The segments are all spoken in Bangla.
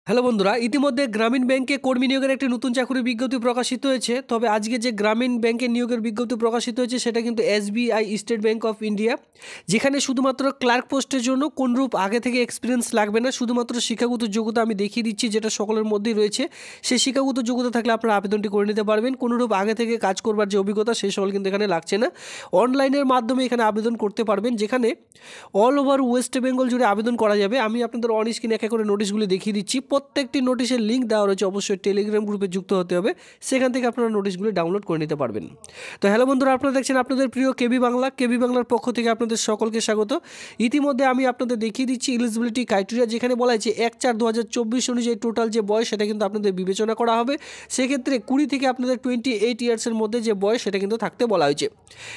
হ্যালো বন্ধুরা, ইতিমধ্যে গ্রামীণ ব্যাংকে কর্মী নিয়োগের একটি নতুন চাকরির বিজ্ঞপ্তি প্রকাশিত হয়েছে। তবে আজকে যে গ্রামীণ ব্যাংকের নিয়োগের বিজ্ঞপ্তি প্রকাশিত হয়েছে সেটা কিন্তু SBI state bank of India, যেখানে শুধুমাত্র ক্লার্ক পোস্টের জন্য কোনরূপ আগে থেকে এক্সপিরিয়েন্স লাগবে না, শুধুমাত্র শিক্ষাগত যোগ্যতা আমি দেখিয়ে দিচ্ছি যেটা সকলের মধ্যেই রয়েছে। সেই শিক্ষাগত যোগ্যতা থাকলে আপনারা আবেদনটি করে নিতে পারবেন। কোনরূপ আগে থেকে কাজ করবার যে অভিজ্ঞতা সেই সকল কিন্তু এখানে লাগছে না। অনলাইনের মাধ্যমে এখানে আবেদন করতে পারবেন, যেখানে অল ওভার ওয়েস্ট বেঙ্গল জুড়ে আবেদন করা যাবে। আমি আপনাদের অন স্ক্রিনে এক এক করে নোটিশগুলি দেখিয়ে দিচ্ছি। প্রত্যেকটি নোটিশের লিঙ্ক দেওয়া রয়েছে, অবশ্যই টেলিগ্রাম গ্রুপে যুক্ত হতে হবে, সেখান থেকে আপনারা নোটিশগুলি ডাউনলোড করে নিতে পারবেন। তো হ্যালো বন্ধুরা, আপনারা দেখছেন আপনাদের প্রিয় কেবি বাংলা। কেবি বাংলার পক্ষ থেকে আপনাদের সকলকে স্বাগত। ইতিমধ্যে আমি আপনাদের দেখিয়ে দিচ্ছি এলিজিবিলিটি ক্রাইটেরিয়া, যেখানে বলা হয়েছে 1/4/2024 অনুযায়ী টোটাল যে বয়স সেটা কিন্তু আপনাদের বিবেচনা করা হবে। সেক্ষেত্রে 20 থেকে আপনাদের 28 ইয়ার্সের মধ্যে যে বয়স সেটা কিন্তু থাকতে বলা হয়েছে।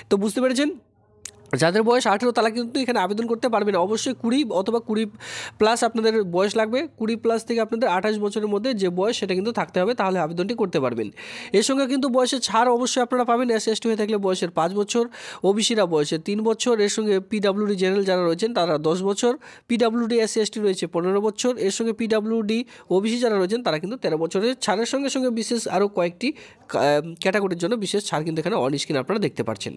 তো বুঝতে পেরেছেন, যাদের বয়স 18 তারা কিন্তু এখানে আবেদন করতে পারবে না। অবশ্যই 20 অথবা 20 প্লাস আপনাদের বয়স লাগবে। 20 প্লাস থেকে আপনাদের 28 বছরের মধ্যে যে বয়স সেটা কিন্তু থাকতে হবে, তাহলে আবেদনটি করতে পারবেন। এর সঙ্গে কিন্তু বয়সের ছাড় অবশ্যই আপনারা পাবেন। এসসি হয়ে থাকলে বয়সের 5 বছর, ওবিসিরা বয়সের 3 বছর, এর সঙ্গে পিডাব্লিউডি জেনারেল যারা রয়েছেন তারা 10 বছর, পিডাব্লিউডি এসসি রয়েছে 15 বছর, এর সঙ্গে পিডাব্লিউডি ওবিসি যারা রয়েছেন তারা কিন্তু 13 বছরের। ছাড়ের সঙ্গে সঙ্গে বিশেষ আরও কয়েকটি ক্যাটাগরির জন্য বিশেষ ছাড় কিন্তু এখানে অন স্ক্রিন আপনারা দেখতে পাচ্ছেন।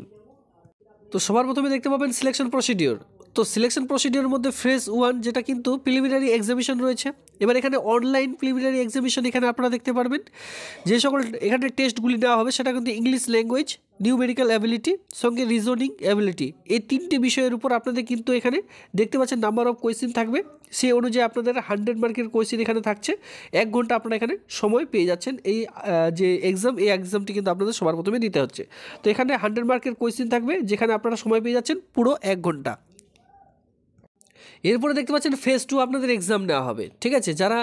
তো সবার প্রথমে দেখতে পাবেন সিলেকশন প্রসিডিওর। তো সিলেকশন প্রসিডিওরের মধ্যে ফেজ 1 যেটা কিন্তু প্রিলিমিনারি এক্সামিশন রয়েছে। এবার এখানে অনলাইন প্রিলিমিনারি এক্সামিশন এখানে আপনারা দেখতে পারবেন। যে সকল এখানে টেস্টগুলি নেওয়া হবে সেটা কিন্তু ইংলিশ ল্যাঙ্গুয়েজ, নিউমেরিক্যাল অ্যাবিলিটি, সঙ্গে রিজনিং অ্যাবিলিটি, এই 3টি বিষয়ের উপর আপনাদের কিন্তু এখানে দেখতে পাচ্ছেন নাম্বার অফ কোয়েশ্চেন থাকবে। সেই অনুযায়ী আপনাদের 100 মার্কের কোয়েশ্চেন এখানে থাকছে। 1 ঘন্টা আপনারা এখানে সময় পেয়ে যাচ্ছেন। এই যে এক্সাম, এই এক্সামটি কিন্তু আপনাদের সবার প্রথমে দিতে হচ্ছে। তো এখানে 100 মার্কের কোয়েশ্চেন থাকবে, যেখানে আপনারা সময় পেয়ে যাচ্ছেন পুরো 1 ঘন্টা। এরপরে দেখতে পাচ্ছেন ফেজ 2 আপনাদের এক্সাম নেওয়া হবে। ঠিক আছে, যারা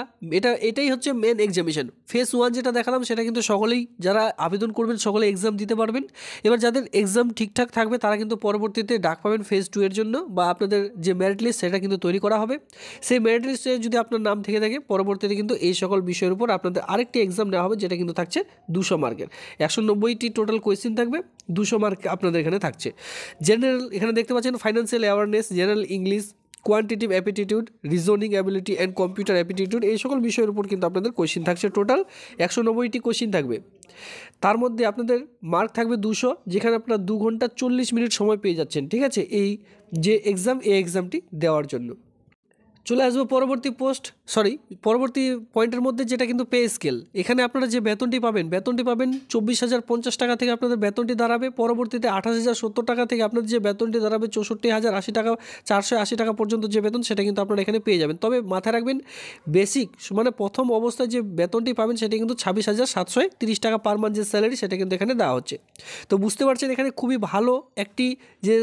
এটাই হচ্ছে মেন এক্সামিনেশন। ফেজ 1 যেটা দেখালাম সেটা কিন্তু সকলেই যারা আবেদন করবেন সকলে এক্সাম দিতে পারবেন। এবার যাদের এক্সাম ঠিকঠাক থাকবে তারা কিন্তু পরবর্তীতে ডাক পাবেন ফেজ 2 এর জন্য, বা আপনাদের যে মেরিট লিস্ট সেটা কিন্তু তৈরি করা হবে। সেই মেরিট লিস্টে যদি আপনার নাম থেকে থাকে পরবর্তীতে কিন্তু এই সকল বিষয়ের উপর আপনাদের আরেকটি এক্সাম নেওয়া হবে, যেটা কিন্তু থাকছে 200 মার্কের। 190টি টোটাল কোয়েশ্চেন থাকবে, 200 মার্ক আপনাদের এখানে থাকছে। জেনারেল এখানে দেখতে পাচ্ছেন financial awareness, general English, quantitative aptitude, reasoning ability and computer aptitude, এই সকল বিষয়ের উপর কিন্তু আপনাদের কোশ্চিন থাকছে। টোটাল 190টি কোশ্চিন থাকবে। তার মধ্যে আপনাদের মার্ক থাকবে 200, যেখানে আপনারা 2 ঘন্টা 40 মিনিট সময় পেয়ে যাচ্ছেন। ঠিক আছে, এই যে এক্সাম, এই এক্সামটি দেওয়ার জন্য। চলে আসবো পরবর্তী পরবর্তী পয়েন্টের মধ্যে, যেটা কিন্তু পে স্কেল। এখানে আপনারা যে বেতনটি পাবেন 24,050 টাকা থেকে আপনাদের বেতনটি দাঁড়াবে। পরবর্তীতে 28,070 টাকা থেকে আপনাদের যে বেতনটি দাঁড়াবে 64,080 টাকা, 480 টাকা পর্যন্ত যে বেতন সেটা কিন্তু আপনারা এখানে পেয়ে যাবেন। তবে মাথায় রাখবেন, বেসিক মানে প্রথম অবস্থায় যে বেতনটি পাবেন সেটা কিন্তু 26,730 টাকা পার মান্থ যে স্যালারি সেটা কিন্তু এখানে দেওয়া হচ্ছে। তো বুঝতে পারছেন এখানে খুবই ভালো একটি যে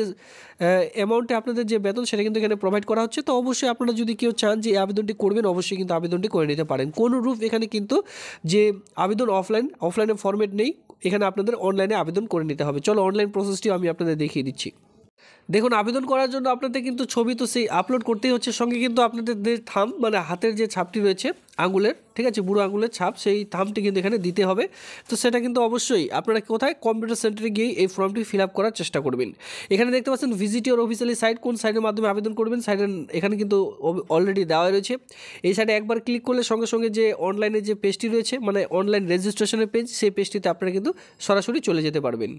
অ্যামাউন্টে আপনাদের যে বেতন সেটা কিন্তু এখানে প্রোভাইড করা হচ্ছে। তো অবশ্যই আপনারা যদি কেউ চান যে এই আবেদনটি করবেন, অবশ্যই কিন্তু আবেদনটি করে নিতে পারেন। কোনো রূপ এখানে কিন্তু যে আবেদন অফলাইনে ফরম্যাট নেই, এখানে আপনাদের অনলাইনে আবেদন করে নিতে হবে। চলো অনলাইন প্রসেসটিও আমি আপনাদের দেখিয়ে দিচ্ছি। দেখুন, আবেদন করার জন্য আপনাদের কিন্তু ছবি তো সেই আপলোড করতেই হচ্ছে, সঙ্গে কিন্তু আপনাদের যে থাম্ব মানে হাতের যে ছাপটি রয়েছে আঙুলের, ঠিক আছে, বুড়ো আঙুলের ছাপ, সেই থাম্বটি কিন্তু এখানে দিতে হবে। তো সেটা কিন্তু অবশ্যই আপনারা কোথায় কম্পিউটার সেন্টারে গিয়ে এই ফর্মটি ফিল আপ করার চেষ্টা করবেন। এখানে দেখতে পাচ্ছেন ভিজিট ইওর অফিসিয়ালি সাইট, কোন সাইটের মাধ্যমে আবেদন করবেন সাইটের এখানে কিন্তু অলরেডি দেওয়া রয়েছে। এই সাইটে একবার ক্লিক করলে সঙ্গে সঙ্গে যে অনলাইনে যে পেজটি রয়েছে মানে অনলাইন রেজিস্ট্রেশনের পেজ, সেই পেজটিতে আপনারা কিন্তু সরাসরি চলে যেতে পারবেন।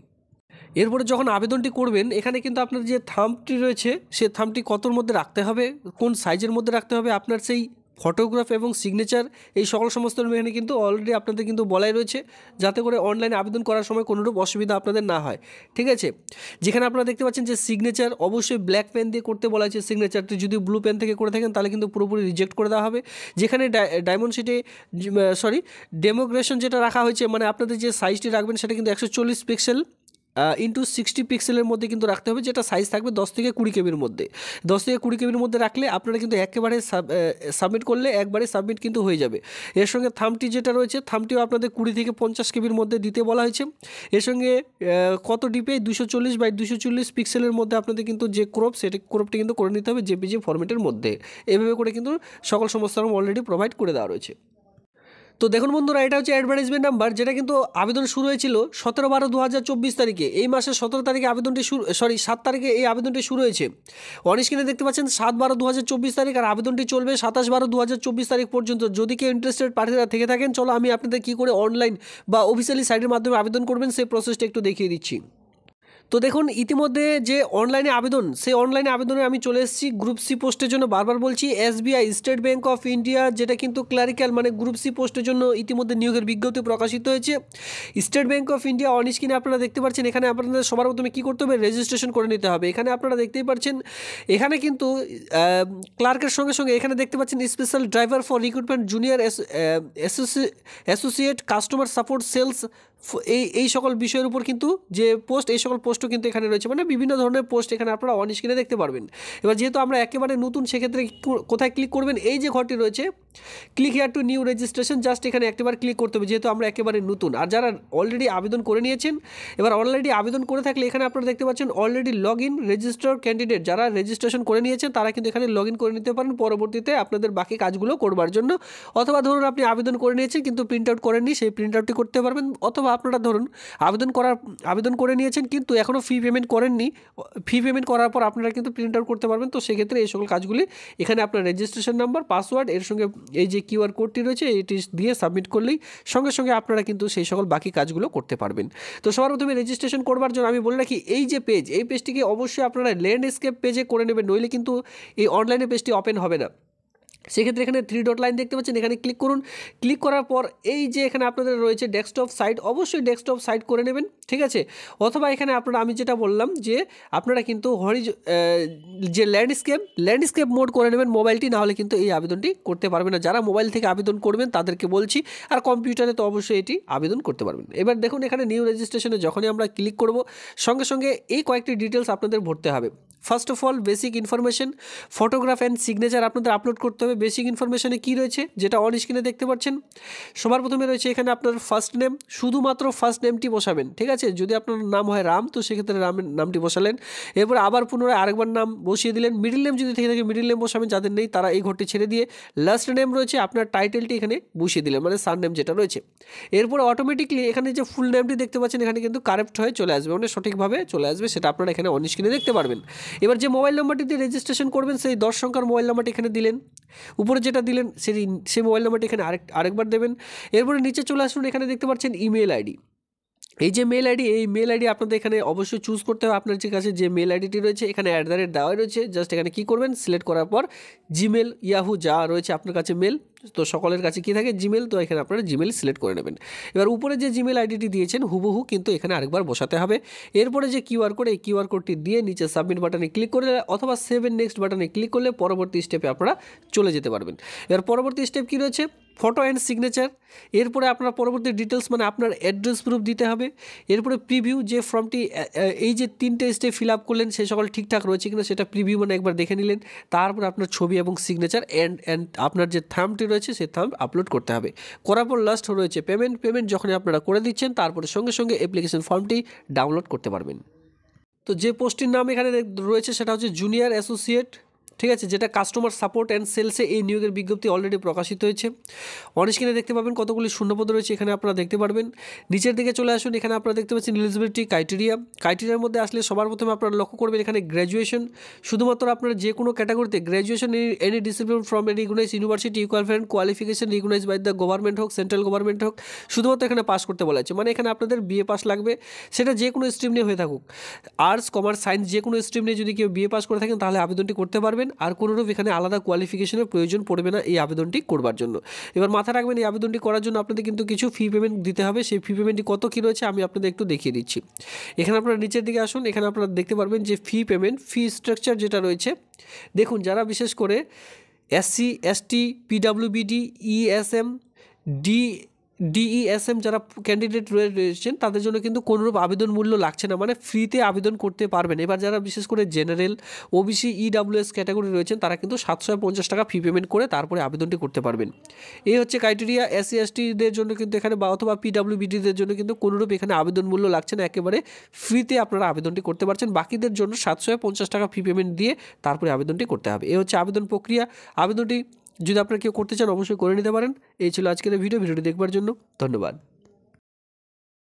এরপরে যখন আবেদনটি করবেন এখানে কিন্তু আপনার যে থাম্বটি রয়েছে সে থাম্বটি কতর মধ্যে রাখতে হবে, কোন সাইজের মধ্যে রাখতে হবে, আপনার সেই ফটোগ্রাফ এবং সিগনেচার, এই সকল সমস্ত এখানে কিন্তু অলরেডি আপনাদের কিন্তু বলাই রয়েছে, যাতে করে অনলাইনে আবেদন করার সময় কোনোরূপ অসুবিধা আপনাদের না হয়। ঠিক আছে, যেখানে আপনারা দেখতে পাচ্ছেন যে সিগনেচার অবশ্যই ব্ল্যাক পেন দিয়ে করতে বলা হয়েছে। সিগনেচারটি যদি ব্লু পেন থেকে করে থাকেন তাহলে কিন্তু পুরোপুরি রিজেক্ট করে দেওয়া হবে। যেখানে ডায়মন্ড শিটে ডেমোগ্রেশন যেটা রাখা হয়েছে, মানে আপনাদের যে সাইজটি রাখবেন সেটা কিন্তু 140 পিক্সেল ইন্টু 60 পিক্সেলের মধ্যে কিন্তু রাখতে হবে, যেটা সাইজ থাকবে 10 থেকে 20 কেবির মধ্যে। 10 থেকে 20 কেবির মধ্যে রাখলে আপনারা কিন্তু একেবারে সাবমিট করলে একবারে সাবমিট কিন্তু হয়ে যাবে। এর সঙ্গে থামটি যেটা রয়েছে, থামটিও আপনাদের 20 থেকে 50 কেবির মধ্যে দিতে বলা হয়েছে। এর সঙ্গে কত ডিপে 240x240 পিক্সেলের মধ্যে আপনাদের কিন্তু যে ক্রপটি কিন্তু করে নিতে হবে জেপিজি ফরম্যাটের মধ্যে। এভাবে করে কিন্তু সকল সমস্যা অলরেডি প্রোভাইড করে দেওয়া রয়েছে। তো দেখুন বন্ধুরা, এটা হচ্ছে অ্যাডভার্টাইজমেন্ট নাম্বার, যেটা কিন্তু আবেদন শুরু হয়েছিল 17/12/2024 তারিখে। এই মাসের 17 তারিখে আবেদনটি শুরু, 7 তারিখে এই আবেদনটি শুরু হয়েছে। অন স্ক্রিনে দেখতে পাচ্ছেন 7/12/2024 তারিখ, আর আবেদনটি চলবে 27/12/2024 তারিখ পর্যন্ত। যদি কেউ ইন্টারেস্টেড প্রার্থীরা থেকে থাকেন, চলো আমি আপনাদের কী করে অনলাইন বা অফিসিয়ালি সাইটের মাধ্যমে আবেদন করবেন সেই প্রসেসটা একটু দেখিয়ে দিচ্ছি। তো দেখুন, ইতিমধ্যে যে অনলাইনে আবেদন, সেই অনলাইনে আবেদনে আমি চলে এসেছি গ্রুপ সি পোস্টের জন্য। বারবার বলছি, SBI state bank of India, যেটা কিন্তু ক্লারিক্যাল মানে গ্রুপ সি পোস্টের জন্য ইতিমধ্যে নিয়োগের বিজ্ঞপ্তি প্রকাশিত হয়েছে। State bank of India on স্ক্রিনে আপনারা দেখতে পাচ্ছেন। এখানে আপনাদের সবার প্রথমে কী করতে হবে, রেজিস্ট্রেশন করে নিতে হবে। এখানে আপনারা দেখতেই পাচ্ছেন, এখানে কিন্তু ক্লার্কের সঙ্গে সঙ্গে এখানে দেখতে পাচ্ছেন special driver for recruitment, junior associate, customer support, sales, এই সকল বিষয়ের উপর কিন্তু যে পোস্ট, এই সকল পোস্টও কিন্তু এখানে রয়েছে। মানে বিভিন্ন ধরনের পোস্ট এখানে আপনারা অন স্ক্রিনে দেখতে পারবেন। এবার যেহেতু আমরা একেবারে নতুন, সেক্ষেত্রে কোথায় ক্লিক করবেন, এই যে ঘরটি রয়েছে click here two new registration, just এখানে একবার ক্লিক করতে হবে, যেহেতু আমরা একেবারে নতুন। আর যারা অলরেডি আবেদন করে নিয়েছেন, এবার অলরেডি আবেদন করে থাকলে এখানে আপনারা দেখতে পাচ্ছেন already log in register candidate, যারা রেজিস্ট্রেশন করে নিয়েছেন তারা কিন্তু এখানে লগ ইন করে নিতে পারেন পরবর্তীতে আপনাদের বাকি কাজগুলো করবার জন্য। অথবা ধরুন আপনি আবেদন করে নিয়েছেন কিন্তু প্রিন্ট আউট করেননি, সেই প্রিন্ট আউটটি করতে পারবেন। অথবা আপনারা ধরুন আবেদন করে নিয়েছেন কিন্তু এখনও ফি পেমেন্ট করেননি, ফি পেমেন্ট করার পর আপনারা কিন্তু প্রিন্ট আউট করতে পারবেন। তো সেক্ষেত্রে এই সকল কাজগুলি এখানে আপনার রেজিস্ট্রেশন নাম্বার, পাসওয়ার্ড, এর সঙ্গে এই যে QR কোডটি রয়েছে এটি দিয়ে সাবমিট করলেই সঙ্গে সঙ্গে আপনারা কিন্তু সেই সকল বাকি কাজগুলো করতে পারবেন। তো সবার প্রথমে রেজিস্ট্রেশন করবার জন্য আমি বলে রাখি, এই যে পেজ, এই পেজটিকে অবশ্যই আপনারা ল্যান্ডস্কেপ পেজে করে নেবেন, নইলে কিন্তু এই অনলাইনে পেজটি ওপেন হবে না। সেক্ষেত্রে এখানে 3 ডট লাইন দেখতে পাচ্ছেন, এখানে ক্লিক করুন। ক্লিক করার পর এই যে এখানে আপনাদের রয়েছে ডেস্কটপ সাইট, অবশ্যই ডেস্কটপ সাইট করে নেবেন, ঠিক আছে। অথবা এখানে আপনারা, আমি যেটা বললাম যে আপনারা কিন্তু যে ল্যান্ডস্কেপ মোড করে নেবেন মোবাইলটি, না হলে কিন্তু এই আবেদনটি করতে পারবেন না। যারা মোবাইল থেকে আবেদন করবেন তাদেরকে বলছি, আর কম্পিউটারে তো অবশ্যই এটি আবেদন করতে পারবেন। এবার দেখুন, এখানে নিউ রেজিস্ট্রেশনে যখনই আমরা ক্লিক করব, সঙ্গে সঙ্গে এই কয়েকটি ডিটেলস আপনাদের ভরতে হবে। First of all basic information, photograph and signature আপনাদের আপলোড করতে হবে। বেসিক ইনফরমেশনে কী রয়েছে, যেটা অন স্ক্রিনে দেখতে পাচ্ছেন, সবার প্রথমে রয়েছে এখানে আপনার ফার্স্ট নেম, শুধুমাত্র ফার্স্ট নেমটি বসাবেন, ঠিক আছে। যদি আপনার নাম হয় রাম, তো সেক্ষেত্রে রামের নামটি বসালেন। এরপর আবার পুনরায় আরেকবার নাম বসিয়ে দিলেন। মিডিল নেম যদি থেকে থাকে মিডিল নেম বসাবেন, যাদের নেই তারা এই ঘরটি ছেড়ে দিয়ে লাস্ট নেম রয়েছে আপনার টাইটেলটি এখানে বসিয়ে দিলেন, মানে সার নেম যেটা রয়েছে। এরপর অটোমেটিকলি এখানে যে ফুল নেমটি দেখতে পাচ্ছেন এখানে কিন্তু কারেক্ট হয়ে চলে আসবে, মানে সঠিকভাবে চলে আসবে, সেটা আপনারা এখানে অন স্ক্রিনে দেখতে পারবেন। এবার যে মোবাইল নাম্বারটি দিয়ে রেজিস্ট্রেশন করবেন, সেই 10 সংখ্যার মোবাইল নাম্বারটি এখানে দিলেন। উপরে যেটা দিলেন সেই মোবাইল নাম্বারটি এখানে আরেকবার দেবেন। এরপরে নিচে চলে আসুন, এখানে দেখতে পাচ্ছেন ইমেল আইডি। এই যে মেল আইডি, এই মেল আইডি আপনাদের এখানে অবশ্যই চুজ করতে হবে। আপনার যে কাছে যে মেল আইডিটি রয়েছে এখানে @ দেওয়া রয়েছে, জাস্ট এখানে কী করবেন, সিলেক্ট করার পর জিমেল, ইয়াহু যা রয়েছে আপনার কাছে মেল, তো সকলের কাছে কী থাকে, জিমেল, তো এখানে আপনারা জিমেল সিলেক্ট করে নেবেন। এবার উপরে যে জিমেল আইডিটি দিয়েছেন হুবহু কিন্তু এখানে আরেকবার বসাতে হবে। এরপরে যে QR কোড, এই QR কোডটি দিয়ে নিচে সাবমিট বাটনে ক্লিক করলে অথবা সেভ এন্ড নেক্সট বাটনে ক্লিক করলে পরবর্তী স্টেপে আপনারা চলে যেতে পারবেন। এবার পরবর্তী স্টেপ কী রয়েছে, ফটো অ্যান্ড সিগনেচার। এরপরে আপনার পরবর্তী ডিটেলস মানে আপনার অ্যাড্রেস প্রুফ দিতে হবে। এরপরে প্রিভিউ, যে ফর্মটি এই যে 3টে স্টেপ ফিল আপ করলেন সে সকল ঠিকঠাক রয়েছে কিনা সেটা প্রিভিউ মানে একবার দেখে নিলেন। তারপর আপনার ছবি এবং সিগনেচার অ্যান্ড আপনার যে থাম্বটি রয়েছে সেই থাম্ব আপলোড করতে হবে। করার পর লাস্ট রয়েছে পেমেন্ট যখন আপনারা করে দিচ্ছেন তারপরে সঙ্গে সঙ্গে অ্যাপ্লিকেশন ফর্মটি ডাউনলোড করতে পারবেন। তো যে পোস্টটির নাম এখানে রয়েছে সেটা হচ্ছে জুনিয়র অ্যাসোসিয়েট, ঠিক আছে, যেটা কাস্টমার সাপোর্ট অ্যান্ড সেলসে এই নিয়োগের বিজ্ঞপ্তি অলরেডি প্রকাশিত হয়েছে। অন স্ক্রিনে দেখতে পাবেন কতগুলি শূন্যপদ রয়েছে, এখানে আপনারা দেখতে পারবেন। নিচের দিকে চলে আসুন, এখানে আপনারা দেখতে পাচ্ছেন এলিজিবিলিটি ক্রাইটেরিয়ার মধ্যে আসলে সবার প্রথমে আপনারা লক্ষ্য করবেন এখানে গ্র্যাজুয়েশন, শুধুমাত্র আপনারা যে কোনো ক্যাটাগরিতে graduation any discipline from a recognise university equivalent qualification recognise by the government হোক, সেন্ট্রাল গভর্নমেন্ট হোক, শুধুমাত্র এখানে পাস করতে বলা হয়েছে। মানে এখানে আপনাদের BA পাস লাগবে, সেটা যে কোনো স্ট্রিম নিয়ে হয়ে থাকুক, আর্টস, কমার্স, সায়েন্স, যে কোনো স্ট্রিম নিয়ে যদি কেউ BA পাস করে থাকেন তাহলে আবেদনটি করতে পারবেন। আর কোনোরূপ এখানে আলাদা কোয়ালিফিকেশনের প্রয়োজন পড়বে না এই আবেদনটি করবার জন্য। এবার মাথা রাখবেন, এই আবেদনটি করার জন্য আপনাদের কিন্তু কিছু ফি পেমেন্ট দিতে হবে। সেই ফি পেমেন্টটি কত কী রয়েছে আমি আপনাদের একটু দেখিয়ে দিচ্ছি। এখানে আপনারা নিচের দিকে আসুন, এখানে আপনারা দেখতে পারবেন যে ফি স্ট্রাকচার যেটা রয়েছে। দেখুন, যারা বিশেষ করে SC ST PWBD ESM DESM যারা ক্যান্ডিডেট রয়েছেন তাদের জন্য কিন্তু কোনোরূপ আবেদন মূল্য লাগছে না, মানে ফ্রিতে আবেদন করতে পারবেন। এবার যারা বিশেষ করে জেনারেল, OBC, EWS ক্যাটাগরি রয়েছেন তারা কিন্তু 750 টাকা ফি পেমেন্ট করে তারপরে আবেদনটি করতে পারবেন। এই হচ্ছে ক্রাইটেরিয়া। SC STদের জন্য কিন্তু এখানে অথবা PWBDদের জন্য কিন্তু কোনোরূপ এখানে আবেদন মূল্য লাগছে না, একেবারে ফ্রিতে আপনারা আবেদনটি করতে পারছেন। বাকিদের জন্য 750 টাকা ফি পেমেন্ট দিয়ে তারপরে আবেদনটি করতে হবে। এই হচ্ছে আবেদন প্রক্রিয়া। আবেদনটি যদি আপনারা কেউ করতে চান অবশ্যই করে নিতে পারেন। এই ছিল আজকের ভিডিওটি দেখবার জন্য ধন্যবাদ।